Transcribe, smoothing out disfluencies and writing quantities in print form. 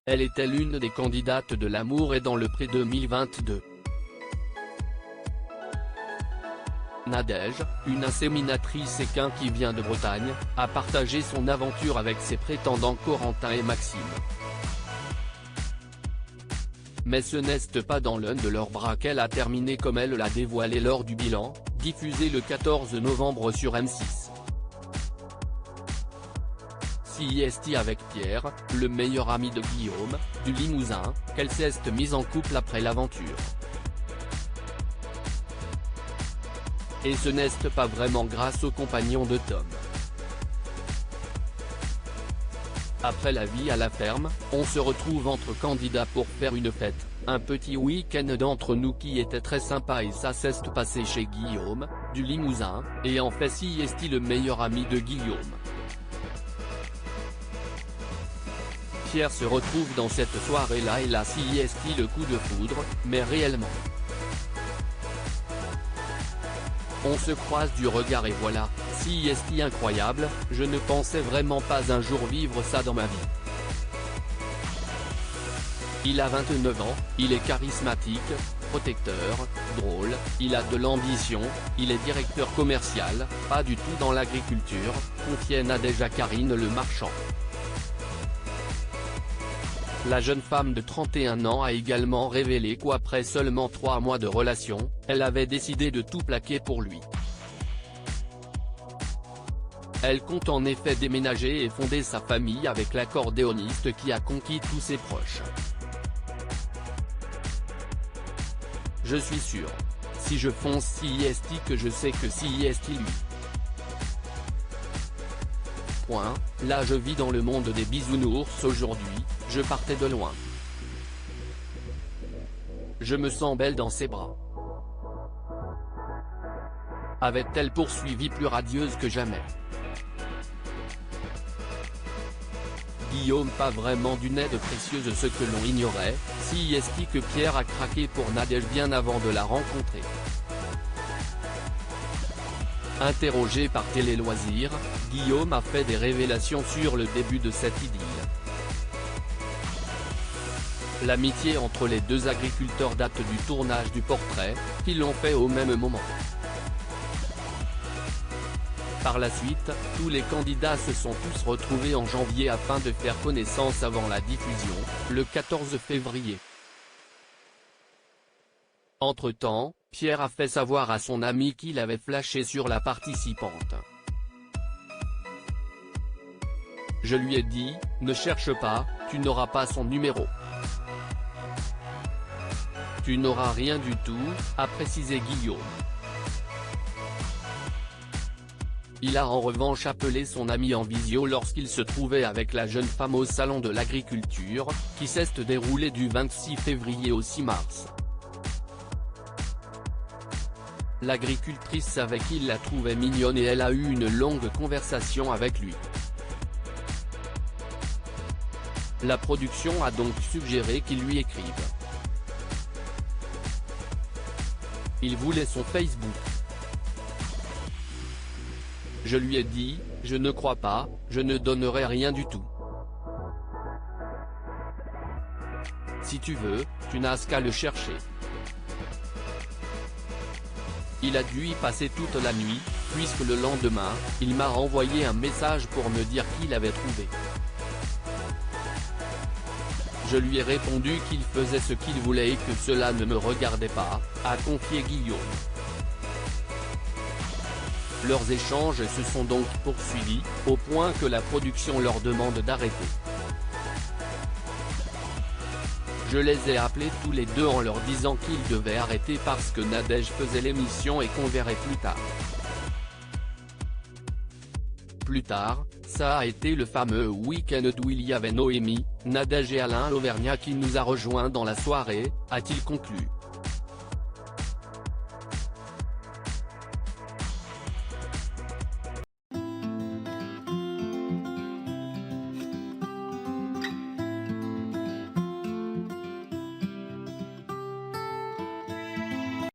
Elle était l'une des candidates de l'Amour et dans le Prix 2022. Nadège, une inséminatrice équin qui vient de Bretagne, a partagé son aventure avec ses prétendants Corentin et Maxime. Mais ce n'est pas dans l'un de leurs bras qu'elle a terminé comme elle l'a dévoilé lors du bilan, diffusé le 14 novembre sur M6. CIST avec Pierre, le meilleur ami de Guillaume, du Limousin, qu'elle s'est mise en couple après l'aventure. Et ce n'est pas vraiment grâce au compagnon de Tom. Après la vie à la ferme, on se retrouve entre candidats pour faire une fête, un petit week-end d'entre nous qui était très sympa et ça s'est passé chez Guillaume, du Limousin, et en fait CIST le meilleur ami de Guillaume. Pierre se retrouve dans cette soirée-là et là CIST le coup de foudre, mais réellement. On se croise du regard et voilà, CIST incroyable, je ne pensais vraiment pas un jour vivre ça dans ma vie. Il a 29 ans, il est charismatique, protecteur, drôle, il a de l'ambition, il est directeur commercial, pas du tout dans l'agriculture, confie Nadège à Karine Le Marchand. La jeune femme de 31 ans a également révélé qu'après seulement 3 mois de relation, elle avait décidé de tout plaquer pour lui. Elle compte en effet déménager et fonder sa famille avec l'accordéoniste qui a conquis tous ses proches. Je suis sûr. Si je fonce CIST que je sais que CIST lui. Point, là je vis dans le monde des bisounours aujourd'hui, je partais de loin. Je me sens belle dans ses bras. Avait-elle poursuivi plus radieuse que jamais. Guillaume pas vraiment d'une aide précieuse ce que l'on ignorait, CIST que Pierre a craqué pour Nadège bien avant de la rencontrer. Interrogé par Télé Loisirs, Guillaume a fait des révélations sur le début de cette idylle. L'amitié entre les deux agriculteurs date du tournage du portrait, qu'ils l'ont fait au même moment. Par la suite, tous les candidats se sont tous retrouvés en janvier afin de faire connaissance avant la diffusion, le 14 février. Entre-temps, Pierre a fait savoir à son ami qu'il avait flashé sur la participante. Je lui ai dit, ne cherche pas, tu n'auras pas son numéro. Tu n'auras rien du tout, a précisé Guillaume. Il a en revanche appelé son ami en visio lorsqu'il se trouvait avec la jeune femme au salon de l'agriculture, qui s'est déroulé du 26 février au 6 mars. L'agricultrice savait qu'il la trouvait mignonne et elle a eu une longue conversation avec lui. La production a donc suggéré qu'il lui écrive. Il voulait son Facebook. Je lui ai dit, je ne crois pas, je ne donnerai rien du tout. Si tu veux, tu n'as qu'à le chercher. Il a dû y passer toute la nuit, puisque le lendemain, il m'a envoyé un message pour me dire qu'il avait trouvé. Je lui ai répondu qu'il faisait ce qu'il voulait et que cela ne me regardait pas, a confié Guillaume. Leurs échanges se sont donc poursuivis, au point que la production leur demande d'arrêter. Je les ai appelés tous les deux en leur disant qu'ils devaient arrêter parce que Nadège faisait l'émission et qu'on verrait plus tard. Plus tard, ça a été le fameux week-end où il y avait Noémie, Nadège et Alain Auvergnat qui nous a rejoints dans la soirée, a-t-il conclu.